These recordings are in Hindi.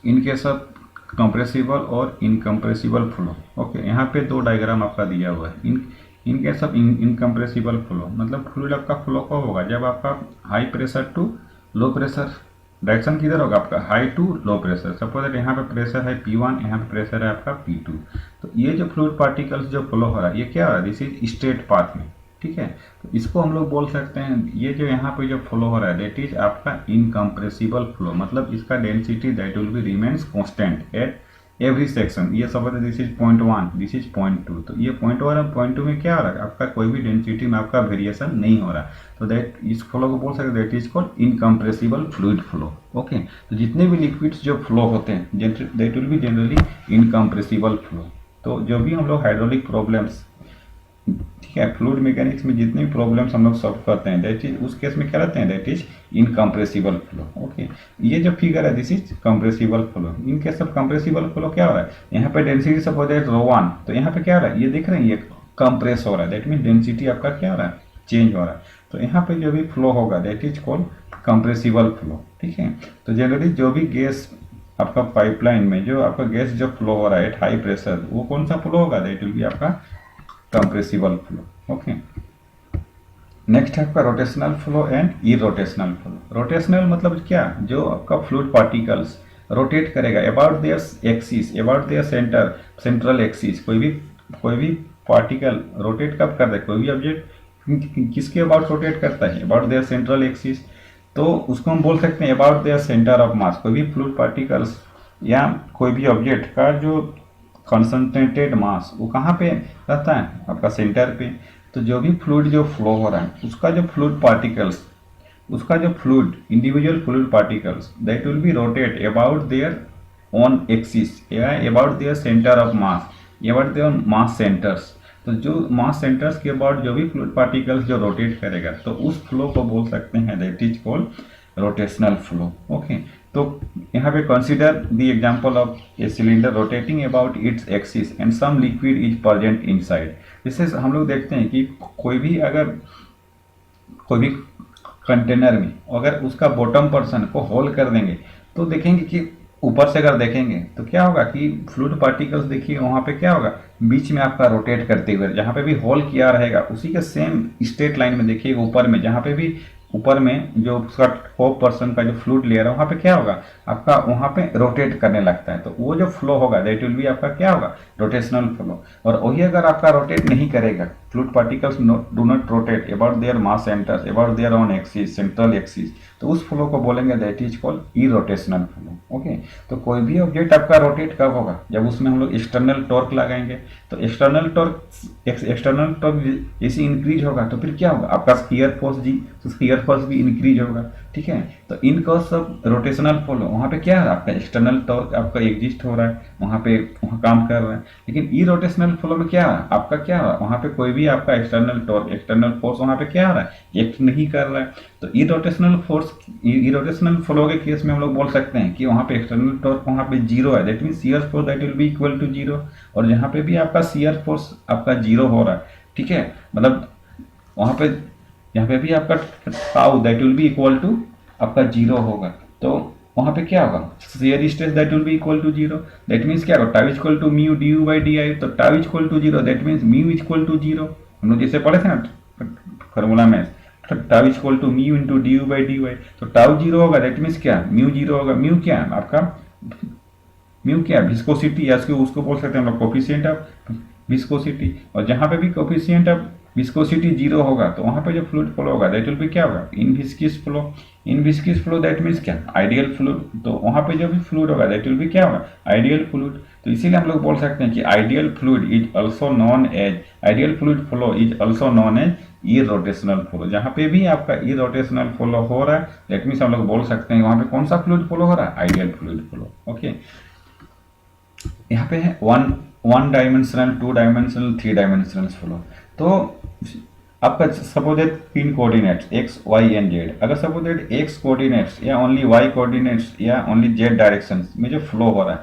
इन केस ऑफ कंप्रेसिबल और इनकम्प्रेसिबल फ्लो। ओके, यहाँ पे दो डायग्राम आपका दिया हुआ है। In case of incompressible flow मतलब फ्लूइड आपका फ्लो कब होगा, जब आपका high pressure to low pressure, direction किधर होगा आपका high to low pressure. Suppose that यहाँ पे प्रेशर है P1, यहाँ पे प्रेशर है आपका P2। तो ये जो फ्लूइड पार्टिकल्स जो फ्लो हो रहा है ये क्या हो रहा है, दिस इज स्ट्रेट पाथ में। ठीक है, तो इसको हम लोग बोल सकते हैं ये जो यहाँ पे जो फ्लो हो रहा है दैट इज आपका इनकम्प्रेसिबल फ्लो, मतलब इसका density that will B remains constant at every section. ये सब this is point 1, this is point 2। तो ये पॉइंट 1 और पॉइंट 2 में क्या हो रहा है, आपका कोई भी डेंसिटी में आपका वेरिएशन नहीं हो रहा। तो दैट इस फ्लो को बोल सकते हैं that is called incompressible fluid flow. Okay, तो जितने भी लिक्विड्स जो फ्लो होते हैं that will be generally incompressible flow. तो जो भी हम लोग हाइड्रोलिक प्रॉब्लम्स, ठीक है, फ्लूइड मैकेनिक्स में जितनी भी प्रॉब्लम्स हम लोग सॉल्व करते हैं दैट इज उस केस में क्या रहते हैं, that is incompressible flow. Okay, ये जो फिगर है this is compressible flow. In case of compressible flow क्या हो रहा है, यहाँ पे डेंसिटी सपोज दैट ρ1, तो यहाँ पे क्या हो रहा है, ये देख रहे हैं ये कंप्रेस हो रहा है, दैट मीन डेंसिटी आपका क्या हो रहा है, चेंज हो रहा है। तो यहाँ पे जो भी फ्लो होगा that is called compressible flow. ठीक है, तो जनरली जो भी गैस आपका पाइपलाइन में जो आपका गैस जो फ्लो हो रहा है एट हाई प्रेशर, वो कौन सा फ्लो होगा, दैट विल बी आपका कंप्रेसिबल फ्लो। ओके, नेक्स्ट है आपका rotational flow and irrotational flow. Rotational मतलब क्या, जो आपका फ्लूइड पार्टिकल्स रोटेट करेगा about their axis, about their central axis. कोई भी पार्टिकल रोटेट कब करता है, कोई भी ऑब्जेक्ट किसके अबाउट रोटेट करता है, अबाउट देयर सेंट्रल एक्सिस। तो उसको हम बोल सकते हैं अबाउट देयर सेंटर ऑफ मास। कोई भी फ्लूइड पार्टिकल्स या कोई भी ऑब्जेक्ट का जो कंसंट्रेटेड मास वो कहाँ पे रहता है, आपका सेंटर पे। तो जो भी फ्लूइड जो फ्लो हो रहा है उसका जो फ्लूइड पार्टिकल्स, उसका जो fluid individual fluid particles that will be rotate about their own axis या about their centre of mass, about their mass centres. तो जो मास सेंटर्स के अबाउट जो भी फ्लूइड पार्टिकल्स जो रोटेट करेगा तो उस फ्लो को बोल सकते हैं that is called rotational flow. Okay, तो यहाँ पे consider the example of a cylinder rotating about its axis and some liquid is present inside. जैसे हम लोग देखते हैं कि कोई भी कंटेनर में अगर उसका बॉटम पर्सन को होल कर देंगे तो देखेंगे कि ऊपर से अगर देखेंगे तो क्या होगा कि फ्लूइड पार्टिकल्स देखिए वहाँ पे क्या होगा, बीच में आपका रोटेट करते हुए जहाँ पे भी होल किया रहेगा उसी के सेम स्ट्रेट लाइन में देखिएगा ऊपर में, जहाँ पे भी ऊपर में जो उसका टॉप पर्सन का जो फ्लूइड लेयर है वहाँ पे क्या होगा, आपका वहाँ पे रोटेट करने लगता है। तो वो जो फ्लो होगा दैट विल बी आपका क्या होगा, रोटेशनल फ्लो। और वही अगर आपका रोटेट नहीं करेगा, fluid particles do not rotate about their mass centres, about their own axis, central axis, तो उस फ्लो को बोलेंगे that is called irrotational flow. Okay, तो कोई भी ऑब्जेक्ट आपका रोटेट कब होगा, जब उसमें हम लोग एक्सटर्नल टॉर्क लगाएंगे। तो एक्सटर्नल टॉर्क जैसे इंक्रीज होगा तो फिर क्या होगा, आपका स्फीयर फोर्स भी इंक्रीज होगा। ठीक है, तो इन कॉज ऑफ रोटेशनल फ्लो वहाँ पे क्या है, आपका एक्सटर्नल टॉर्क आपका एग्जिस्ट हो रहा है, वहाँ काम कर रहा है। लेकिन ई रोटेशनल फ्लो में क्या है, आपका क्या है, वहाँ पे कोई भी आपका एक्सटर्नल टॉर्क एक्सटर्नल फोर्स वहाँ पे क्या हो रहा है, एक्ट नहीं कर रहा है। तो ई रोटेशनल फ्लो के केस में हम लोग बोल सकते हैं कि वहाँ पे एक्सटर्नल टॉर्क वहाँ पे जीरो है, that mean shear force that will be equal to zero. और जहाँ पे भी आपका शियर फोर्स आपका जीरो हो रहा है, ठीक है, मतलब वहाँ पे यहाँ पे भी आपका tau that will be equal to आपका जीरो होगा। तो वहाँ पे क्या होगा, shear stress that will be equal to zero. That means क्या होगा, tau is equal to mu D U by D Y. तो tau is equal to zero that means mu is equal to zero. हम लोग जैसे पढ़े थे ना फॉर्मूला में, tau is equal to mu into D U by D Y. तो टाउ जीरो होगा दैट मीन्स क्या, म्यू जीरो होगा। म्यू क्या है आपका, म्यू क्या है, विस्कोसिटी, या उसको बोल सकते हैं हम लोग कोफिशिएंट ऑफ विस्कोसिटी। और जहाँ पे भी कोफिशिएंट ऑफ विस्कोसिटी जीरो होगा तो वहाँ पे जो फ्लूइड फ्लो होगा दैट विल बी क्या होगा, inviscid flow. Inviscid flow that means क्या, आइडियल फ्लूइड। तो वहाँ पे जो भी फ्लूइड होगा दैट विल बी क्या होगा, आइडियल फ्लूइड। तो इसीलिए हम लोग बोल सकते हैं कि ideal fluid is also non as, ideal fluid flow is also non as irrotational flow. जहाँ पे भी आपका इरोटेशनल फ्लो हो रहा है दैट मीन्स हम लोग बोल सकते हैं वहाँ पे कौन सा फ्लूइड फ्लो हो रहा है, आइडियल फ्लूइड फ्लो। ओके, यहाँ पे है one dimensional, two dimensional, three dimensional flow. तो आपका सपोज तीन coordinates X Y and Z, अगर सपोज एक्स कोऑर्डिनेट्स या ओनली वाई कोऑर्डिनेट्स या ओनली जेड डायरेक्शन में जो फ्लो हो रहा है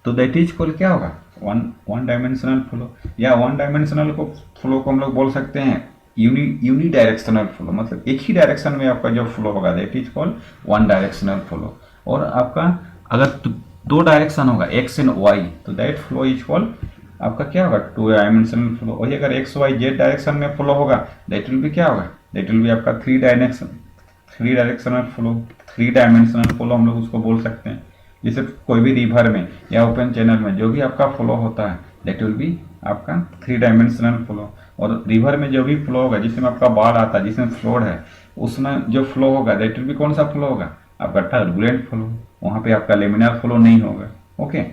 तो दैट इज कॉल्ड क्या होगा, वन डायमेंशनल फ्लो। या वन डायमेंशनल फ्लो को हम लोग बोल सकते हैं यूनी डायरेक्शनल फ्लो, मतलब एक ही डायरेक्शन में आपका जो फ्लो होगा that is called one directional flow. और आपका अगर दो डायरेक्शन होगा एक्स एंड वाई, तो दैट फ्लो इज कॉल्ड आपका क्या होगा टू डायमेंशनल फ्लो। वही अगर एक्स वाई जेड डायरेक्शन में फ्लो होगा दैट विल बी क्या होगा, दैट विल बी आपका three directional flow, three dimensional flow हम लोग उसको बोल सकते हैं। जैसे कोई भी रिवर में या ओपन चैनल में जो भी आपका फ्लो होता है दैट विल बी आपका थ्री डायमेंशनल फ्लो। और रिवर में जो भी फ्लो होगा जिसमें आपका बाढ़ आता है, जिसमें फ्लोड है, उसमें जो फ्लो होगा दैट विल बी कौन सा फ्लो होगा, आपका टर्बुलेंट फ्लो। वहां पे आपका लेमिनार फ्लो नहीं होगा। ओके,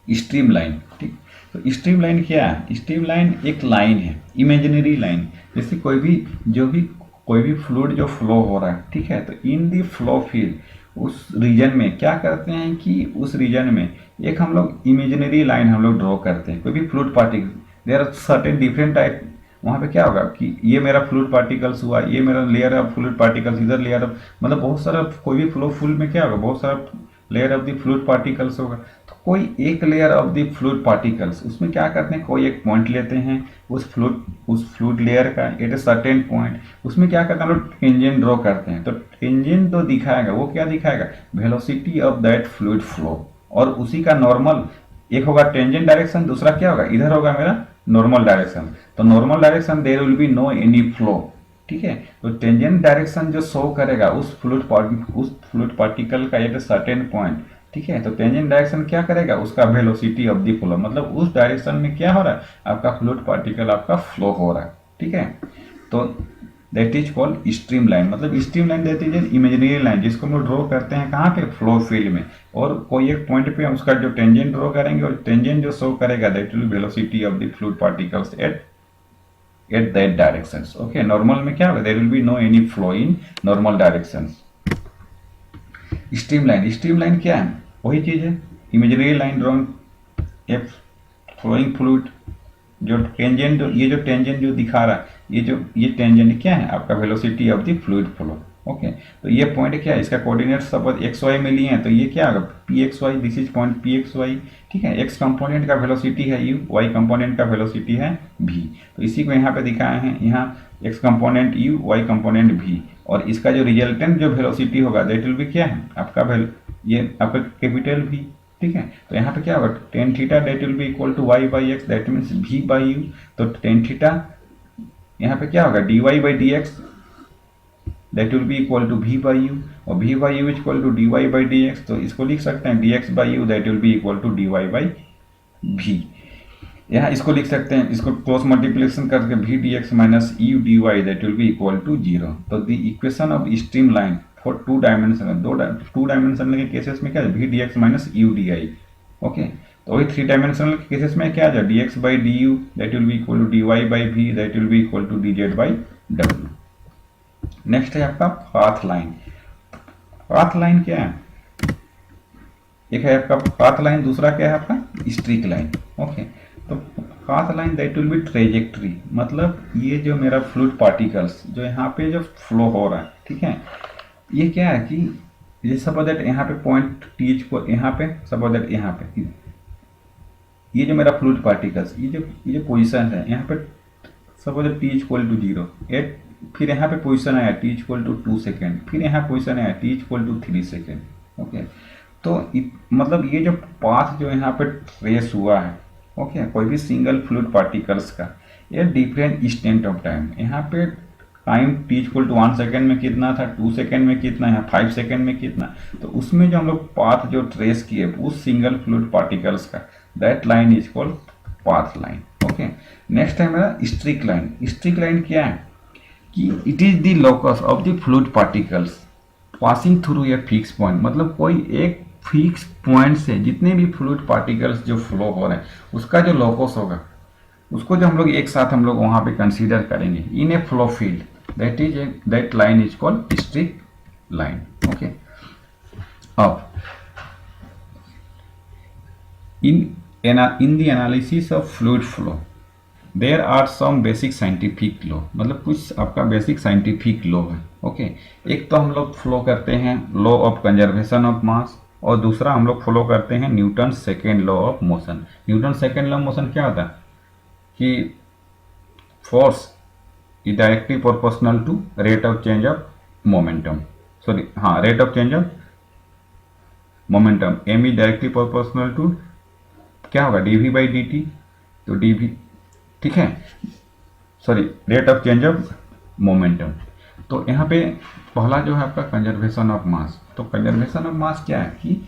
स्ट्रीम लाइन, ठीक। तो स्ट्रीम लाइन क्या है, स्ट्रीम लाइन एक लाइन है, इमेजिनरी लाइन। जैसे कोई भी फ्लूइड जो फ्लो हो रहा है, ठीक है, तो इन दी फ्लो फील्ड उस रीजन में क्या करते हैं कि उस रीजन में एक हम लोग इमेजिनरी लाइन हम लोग ड्रॉ करते हैं। कोई भी fluid particle, there are certain different type. वहाँ पे क्या होगा कि ये मेरा फ्लूइड पार्टिकल्स हुआ, ये मेरा लेयर ऑफ फ्लूइड पार्टिकल्स, इधर लेयर ऑफ, मतलब बहुत सारा, कोई भी फ्लो फूल में क्या होगा, बहुत सारा layer of the fluid particles होगा। तो कोई एक layer of the fluid particles, उसमें क्या करते हैं, कोई एक पॉइंट लेते हैं उस फ्लूइड लेयर का एट ए सर्टेन पॉइंट, उसमें क्या करते हैं हम लोग टेंजेंट ड्रॉ करते हैं। तो टेंजेंट तो दिखाएगा, वो क्या दिखाएगा, velocity of that fluid flow. और उसी का नॉर्मल, एक होगा टेंजेंट डायरेक्शन, दूसरा क्या होगा, इधर होगा मेरा नॉर्मल डायरेक्शन। तो normal direction there will be no any flow, ठीक है। तो टेंजेंट डायरेक्शन जो शो करेगा उस फ्लूइड पार्टिकल का एट सर्टेन पॉइंट, ठीक है। तो टेंजेंट डायरेक्शन क्या करेगा, उसका वेलोसिटी ऑफ द फ्लो, मतलब उस डायरेक्शन में क्या हो रहा है, आपका फ्लूइड पार्टिकल आपका फ्लो हो रहा है, ठीक है। तो that is called stream line. मतलब stream line that is an imaginary line जिसको हम लोग ड्रॉ करते हैं कहाँ पे, फ्लो फील्ड में। और कोई एक पॉइंट पे उसका जो टेंजेंट ड्रॉ करेंगे और टेंजेंट जो शो करेगा that will velocity of the fluid particles at that directions. Okay, normal में क्या होगा, there will be no any flow in normal directions. Stream line क्या है, वही चीज है, imaginary line drawing a flowing fluid. ये जो टेंजेंट जो दिखा रहा है, ये टेंजेंट क्या है, आपका velocity of the fluid flow. Okay, तो ये पॉइंट क्या है, इसका कोऑर्डिनेट सपोज एक्स वाई में लिए हैं, तो ये क्या होगा, P X Y, this is point P X Y, ठीक है। एक्स कंपोनेंट का वेलोसिटी है यू, वाई कंपोनेंट का वेलोसिटी है भी। तो इसी को यहाँ पे दिखाए हैं, यहाँ X component U, Y component भी, और इसका जो रिजल्टेंट जो वेलोसिटी होगा दैट विल बी क्या है, ये आपका कैपिटल भी, ठीक है। तो यहाँ पे क्या होगा, tan theta that will be equal to Y by X, that means V by U. तो टेन थीटा यहाँ पे क्या होगा, D Y by D X that will be equal to V by U, और V by U equal to D Y by D X. तो इसको लिख सकते हैं D X by U that will be equal to D Y by V. यहाँ इसको लिख सकते हैं, इसको क्रॉस मल्टीप्लिकेशन करके V D X minus U D Y that will be equal to zero. तो the equation of stream line for two dimensional के केसेस में क्या है, V D X minus U D Y. Okay, तो वही थ्री डायमेंशनल के केसेस में क्या है, D X by D U that will be equal to D Y by V that will be equal to D Z by W. Next है आपका पाथ लाइन। पाथ लाइन क्या है, एक है आपका पाथ लाइन, दूसरा क्या है आपका स्ट्रीक लाइन। ओके, तो path line that will B trajectory, मतलब ये जो मेरा फ्लूइड पार्टिकल्स जो यहाँ पे जो फ्लो हो रहा है, ठीक है, ये क्या है कि ये सपोज दैट यहाँ पे पॉइंट टीच को यहाँ पे सपोज दैट यहाँ पे ये जो मेरा फ्लूइड पार्टिकल्स ये पोजीशन है, यहाँ पे suppose that T equal to zero at, फिर यहाँ पे पोजीशन आया टी इक्वल टू 2 सेकेंड, फिर यहाँ पोजीशन आया T equal to 3 second. Okay, तो मतलब ये जो पाथ जो यहाँ पे ट्रेस हुआ है, ओके, कोई भी सिंगल फ्लूइड पार्टिकल्स का, ये डिफरेंट इंस्टेंट ऑफ टाइम, यहाँ पे time T equal to 1 second में कितना था, 2 सेकेंड में कितना है, 5 सेकेंड में कितना, तो उसमें जो हम लोग पाथ जो ट्रेस किए उस सिंगल फ्लूइड पार्टिकल्स का, that line is called path line. Okay, next है मेरा स्ट्रीक लाइन। स्ट्रीक लाइन क्या है कि it is the locus of the fluid particles passing through a fix point, मतलब कोई एक फिक्स पॉइंट से जितने भी फ्लूइड पार्टिकल्स जो फ्लो हो रहे हैं उसका जो लोकस होगा, उसको जो हम लोग एक साथ हम लोग वहां पे कंसीडर करेंगे in a flow field, that line is called streak line. Okay, अब in the analysis of fluid flow there are some basic scientific law, मतलब कुछ आपका बेसिक साइंटिफिक लॉ है। ओके, एक तो हम लोग फ्लो करते हैं law of conservation of mass, और दूसरा हम लोग फॉलो करते हैं Newton second law of motion. Newton second law of motion क्या होता है कि force is directly proportional to rate of change of momentum, rate of change of momentum M is directly proportional to क्या होगा dv बाई dt, तो dv, ठीक है, sorry, rate of change of momentum. तो यहाँ पे पहला जो है आपका कंजर्वेशन ऑफ मास। तो कंजर्वेशन ऑफ मास क्या है कि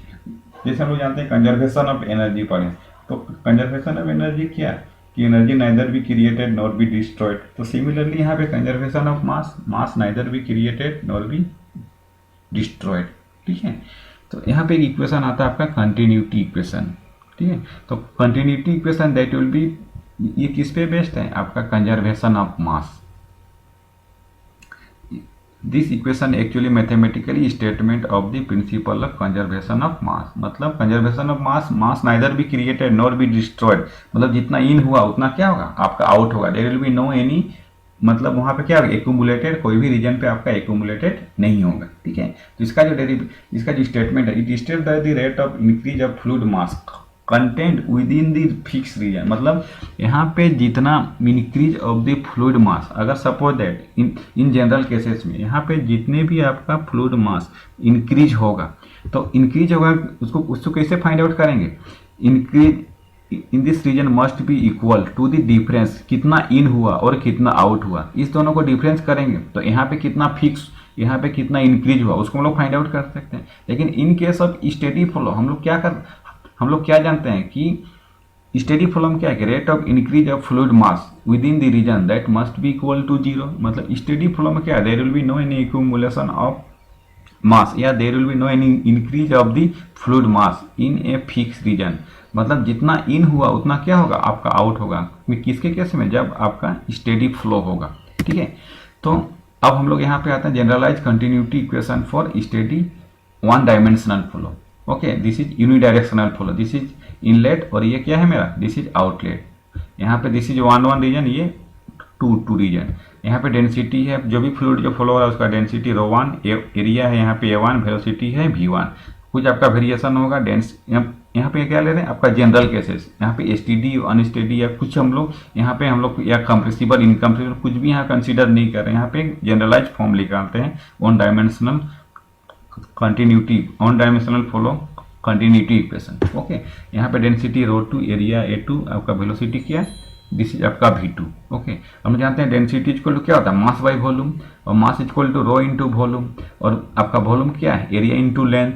जैसे हम लोग जानते हैं कंजर्वेशन ऑफ एनर्जी पढ़े, तो कंजर्वेशन ऑफ एनर्जी क्या है कि energy neither be created nor be destroyed. तो सिमिलरली यहाँ पे conservation of mass, mass neither be created nor be destroyed, ठीक है। तो यहाँ पे एक इक्वेशन आता है आपका कंटिन्यूटी इक्वेशन, ठीक है। तो continuity equation that will be, ये किस पे बेस्ड है, आपका conservation of mass. This equation actually mathematically statement of the principle of conservation of mass. मतलब conservation of mass, mass neither be created nor be destroyed, मतलब जितना इन हुआ उतना क्या होगा, आपका आउट होगा। There will be no any, मतलब वहां पे क्या होगा, एक्यूमुलेटेड, कोई भी रीजन पे आपका एक्यूमुलेटेड नहीं होगा, ठीक है। तो इसका जो स्टेटमेंट है, it state that the rate of increase of fluid mass content within the fix region. मतलब यहाँ पे जितना increase of the fluid mass, अगर suppose that in general cases में यहाँ पे जितने भी आपका फ्लूइड मास इंक्रीज होगा, तो इंक्रीज होगा उसको कैसे फाइंड आउट करेंगे, increase in this region must be equal to the difference, कितना इन हुआ और कितना आउट हुआ, इस दोनों को डिफरेंस करेंगे तो यहाँ पे कितना फिक्स, यहाँ पे कितना इंक्रीज हुआ, उसको हम लोग फाइंड आउट कर सकते हैं। लेकिन इन केस ऑफ स्टेडी फ्लो हम लोग क्या जानते हैं कि स्टेडी फ्लो में क्या है, rate of increase of fluid mass within the region that must be equal to 0। मतलब स्टेडी फ्लो में क्या है, there will be no any accumulation of mass या there will be no any increase of the fluid mass in a fix region. मतलब जितना इन हुआ उतना क्या होगा, आपका आउट होगा। किसके केस में, जब आपका स्टेडी फ्लो होगा, ठीक है। तो अब हम लोग यहाँ पे आते हैं generalize continuity equation for steady one dimensional flow. Okay, this is unidirectional flow, this is inlet और ये क्या है मेरा, दिस इज आउटलेट। यहाँ पे दिस इज 1 रीजन, ये 2 रीजन। यहाँ पे डेंसिटी है, जो भी फ्लूइड जो फ्लो हो रहा है उसका डेंसिटी ρ1, एरिया है यहाँ पे A1, वेलोसिटी है V1। कुछ आपका वेरिएशन होगा यहाँ पे क्या ले रहे हैं, आपका जनरल केसेस, यहाँ पे एसटीडी अनस्टेडी या कुछ हम लोग या कंप्रेसिबल इनकम्प्रेसिबल कुछ भी यहाँ कंसीडर नहीं कर रहे हैं। यहाँ पे जनरलाइज फॉर्म निकालते हैं on dimensional continuity, on dimensional flow continuity equation. Okay, यहाँ पे डेंसिटी ρ2, एरिया A2, आपका वेलोसिटी क्या, दिस इज आपका V2। ओके, हम जानते हैं डेंसिटी इक्वल टू क्या होता है, मास बाई वॉल्यूम, और mass equal to ρ into volume, और आपका वॉल्यूम क्या है, एरिया इंटू लेंथ,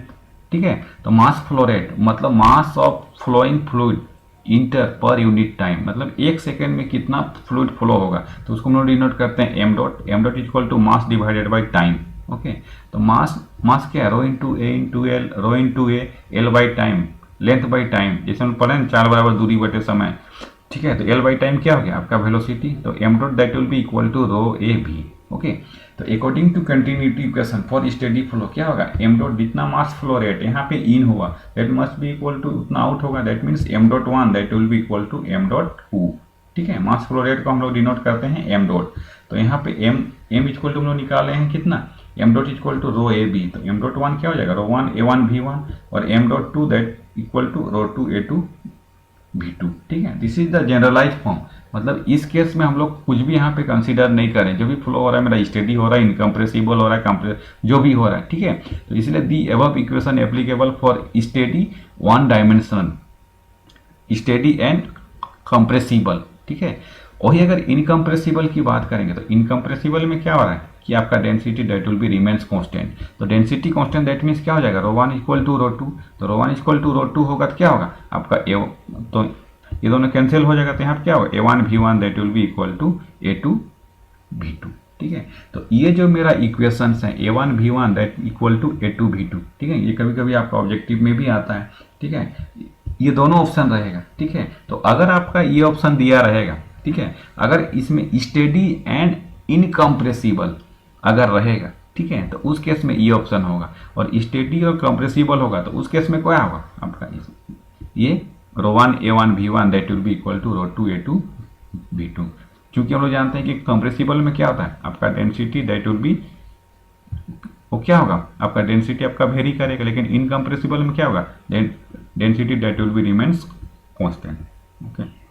ठीक है। तो मास फ्लो रेट मतलब mass of flowing fluid enter per unit time, मतलब 1 सेकेंड में कितना फ्लूइड फ्लो होगा, तो उसको हम लोग डिनोट करते हैं M dot equal to mass divided by time. Okay, तो मास क्या है, ρ into A into L, ρ into A, L by time, length by time, जैसे हम पढ़े ना 4 बराबर दूरी बटे समय, ठीक है। तो एल बाई टाइम क्या हो गया आपका वेलोसिटी, तो m dot that will be equal to ρ A भी। ओके, तो according to continuity equation for steady flow क्या होगा, एम डॉट जितना मास फ्लो रेट यहाँ पे इन हुआ that must be equal to उतना आउट होगा, that means M dot 1 that will be equal to M dot 2, ठीक है। मास फ्लो रेट को हम लोग डिनोट करते हैं एम डॉट। तो यहाँ पे एम इक्वल टू हम लोग निकाल रहे हैं कितना, m dot equal to ρ A B, तो एम डॉट 1 क्या हो जाएगा, ρ1 A1 V1, और m dot 2 that equal to ρ2 A2 V2, ठीक है। This is the generalize form. मतलब इस केस में हम लोग कुछ भी यहाँ पे कंसीडर नहीं करें, जो भी फ्लो हो रहा है मेरा स्टेडी हो रहा है, इनकम्प्रेसिबल हो रहा है, जो भी हो रहा है, ठीक है। तो इसलिए the above equation applicable for steady one dimensional, steady and compressible, ठीक है। वही अगर इनकम्प्रेसिबल की बात करेंगे तो इनकम्प्रेसिबल में क्या हो रहा है कि आपका density that will B remains constant. तो डेंसिटी कांस्टेंट दैट मीन्स क्या हो जाएगा, ρ1 इक्वल टू ρ2, तो ρ1 इक्वल टू ρ2 होगा तो क्या होगा आपका तो ये दोनों कैंसिल हो जाएगा, तो यहाँ पे क्या होगा A1 V1 that will be equal to A2 V2, ठीक है। तो ये जो मेरा इक्वेशंस है A1 V1 that equal to A2 V2, ठीक है, ये कभी कभी आपका ऑब्जेक्टिव में भी आता है, ठीक है। ये दोनों ऑप्शन रहेगा, ठीक है। तो अगर आपका ये ऑप्शन दिया रहेगा, ठीक है, अगर इसमें स्टेडी एंड इनकम्प्रेसिबल अगर रहेगा, ठीक है, तो उस केस में ये ऑप्शन होगा, और स्टेडी और कंप्रेसिबल होगा तो उस केस में क्या होगा आपका ये ρ1 A1 V1 that will be equal to ρ2 A2 V2। क्योंकि हम लोग जानते हैं कि कंप्रेसिबल में क्या होता है आपका डेंसिटी दैट विल बी, वो क्या होगा आपका डेंसिटी आपका वेरी करेगा, लेकिन इनकम्प्रेसिबल में क्या होगा density that will B remains constant. Okay.